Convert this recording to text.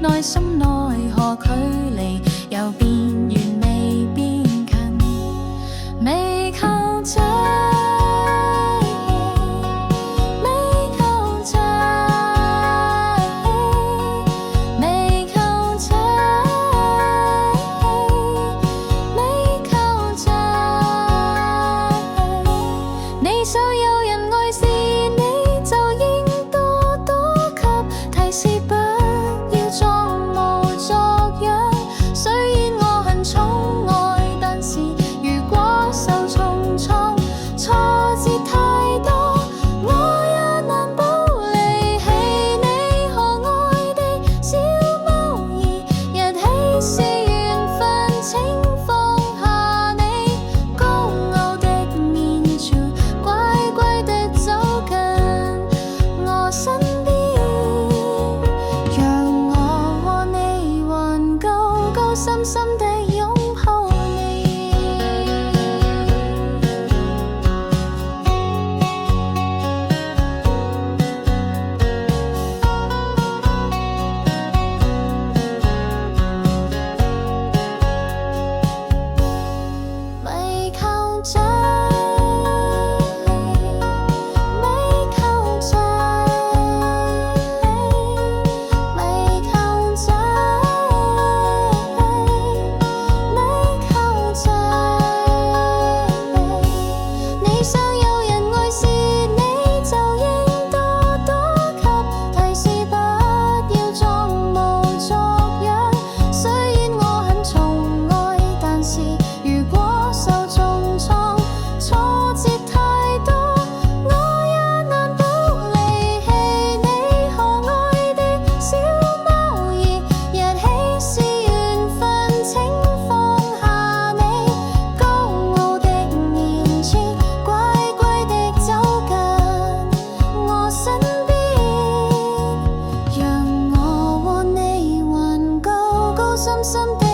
內心奈何距離又變遠未變近，未靠近，未靠近，未靠近，未靠近。你想有人愛是你，就應多多給提示，不要裝模作樣。雖然我很寵愛，但是如果受重創，挫折太多，我也難保離棄你。可愛的小貓兒，一起是緣分，請放下你高傲的面顫，乖乖地走近我身邊，讓我和你還高高深深地擁抱你。未靠近，未靠近，未靠近，未靠近。你想有人愛是你，就應多多給提示，不要裝模作樣。雖然我很寵愛，但是如果受重創，挫折太多，我也難保離棄你。可愛的小貓兒，一起是緣分，請放下你高傲的面顫，乖乖地走近我身邊，讓我和你還高高深深地